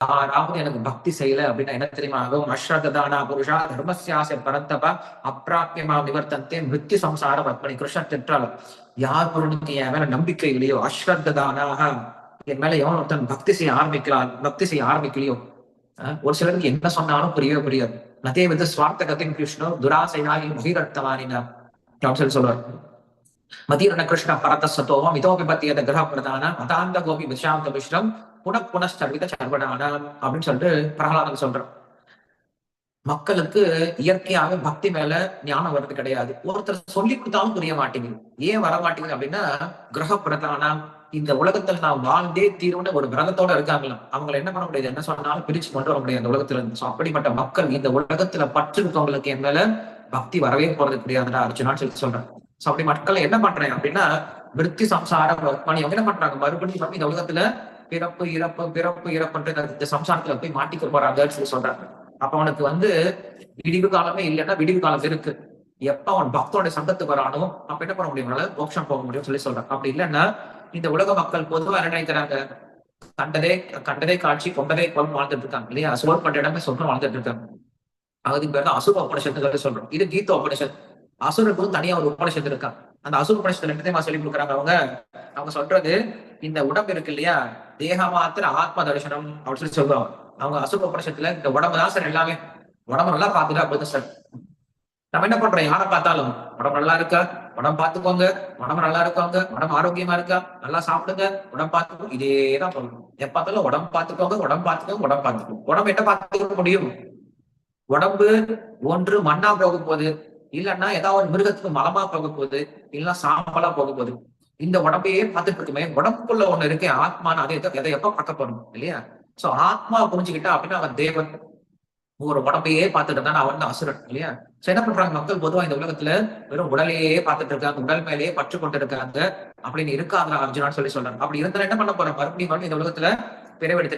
யாராவது எனக்கு பக்தி செய்யல அப்படின்னா என்ன தெரியுமா ஆகும்? அஸ்ரதானா புருஷா தர்மசியாச பரந்தப அப்பிராபியமா நிவர்த்தந்தே மிருத்யு சம்சார பத்மனி. கிருஷ்ணர் திட்டால் யார் ஒருவனுக்கு என் மேல நம்பிக்கை இல்லையோ, அஸ்ரதானாக என் மேல எவன் ஒருத்தன் பக்தி செய்ய ஆரம்பிக்கலையோ, ஒரு சிலருக்கு என்ன சொன்னாலும் புரியவே புரியாது. நதே வந்து சுவார்த்த கத்தின் கிருஷ்ணோ துராசைனாகி மகிரத்தவானினா அப்படின்னு சொல்லி சொல்றாரு. மதீரண கிருஷ்ண பரத சத்தோகம் இதோபி பத்தியத கிரக பிரதான மதாந்த கோபி விஷாந்த மிஸ்ரம் புனப்புனஸ்தர்வித சர்வடான அப்படின்னு சொல்லிட்டு பிரகலாதன் சொல்றான். மக்களுக்கு இயற்கையாக பக்தி மேல ஞானம் வருது கிடையாது. ஒருத்தர் சொல்லி கொடுத்தாலும் புரிய மாட்டேங்குது. ஏன் வர மாட்டேங்குது அப்படின்னா, கிரக பிரதானம் இந்த உலகத்துல நான் வாழ்ந்தே தீர்வுன்னு ஒரு விரதத்தோட இருக்காங்களாம். அவங்களை என்ன பண்ண முடியாது, என்ன சொன்னாலும் பிரிச்சு கொண்டு வர முடியாது அந்த உலகத்துல இருந்து. அப்படிப்பட்ட மக்கள் இந்த உலகத்துல பற்று இருக்கவங்களுக்கு என் மேல பக்தி வரவே போறது கிடையாதுடா அர்ஜுனான்னு சொல்லி சொல்றேன். சோ அப்படி மக்கள் என்ன பண்றேன் அப்படின்னா, விருத்தி சம்சாரம் அவங்க என்ன பண்றாங்க, மறுபடியும் இந்த உலகத்துல பிறப்பு இறப்பு பிறப்பு இறப்புன்ற இந்த சம்சாரத்துல போய் மாட்டிக்க போறாங்கன்னு சொல்லி சொல்றாங்க. அப்ப அவனுக்கு வந்து விடிவு காலமே இல்லைன்னா விடிவு காலம் இருக்கு. எப்ப அவன் பக்தோட சங்கத்துக்கு வரானோ அப்ப என்ன பண்ண முடியும், மோட்சம் போக முடியும் சொல்லி சொல்றான். அப்படி இல்லைன்னா இந்த உலக மக்கள் பொதுவா என்ன நினைக்கிறாங்க, கண்டதே கண்டதே காட்சி கொண்டதே குளம் வாழ்ந்துட்டு இருக்காங்க இல்லையா? சோர் பண்ற இடமே சொல்றோம் வாழ்ந்துட்டு இருக்காங்க. அதுக்கு பேர் தான் அசுர உபனிஷத்து சொல்றோம். இது கீத உபனிஷத். அசுரக்கும் தனியா ஒரு உபனிஷத்து இருக்கான். அந்த அசுர உபனிஷத்துல என்னத்தையுமா சொல்லி கொடுக்குறாங்க அவங்க அவங்க சொல்றது, இந்த உடம்பு இருக்கு இல்லையா, தேக மாத்திர ஆத்ம தரிசனம் அப்படின்னு சொல்லி சொல்லுவாங்க. அவங்க அசுர உபனிஷத்துல இந்த உடம்பு தான் சார் எல்லாமே, உடம்பு நல்லா பாத்துட்டா அப்படின்னு சார். நம்ம என்ன பண்றோம், யாரை பார்த்தாலும் உடம்பு நல்லா இருக்கா, உடம்பு பார்த்துக்கோங்க, உடம்பு நல்லா இருக்கவங்க, உடம்பு ஆரோக்கியமா இருக்கா, நல்லா சாப்பிடுங்க, உடம்பு பார்த்துக்கோங்க, இதேதான் சொல்லணும். எப்ப பார்த்தாலும் உடம்பு பார்த்துக்கோங்க, உடம்பு பார்த்துக்கோங்க, உடம்பு பார்த்துக்கோங்க. உடம்பு என்ன பார்த்துக்க முடியும்? உடம்பு ஒன்று மண்ணா போக போகுது, இல்லைன்னா ஏதாவது ஒரு மிருகத்துக்கு மலமா போக போகுது, இல்லைன்னா சாம்பலா போக போகுது. இந்த உடம்பையே பார்த்துட்டு இருக்குமே, உடம்புக்குள்ள ஒண்ணு இருக்கு ஆத்மான்னு, எதை எப்ப பார்க்க போறோம் இல்லையா? சோ ஆத்மா புரிஞ்சுக்கிட்டா அப்படின்னா அவன் தேவன். ஒரு உடம்பையே பார்த்துட்டு இருந்தா அவன் தான் அசுரன் இல்லையா? சோ என்ன பண்றாங்க மக்கள் பொதுவா இந்த உலகத்துல வெறும் உடலையே பார்த்துட்டு இருக்காங்க, உடல் மேலேயே பற்று கொண்டு இருக்காங்க. அப்படின்னு இருக்காங்க அர்ஜுனான்னு சொல்லி சொல்றாங்க. அப்படி இருந்தா என்ன பண்ண போறாங்க, மறுபடியும் இந்த உலகத்துல பிறவெடுத்து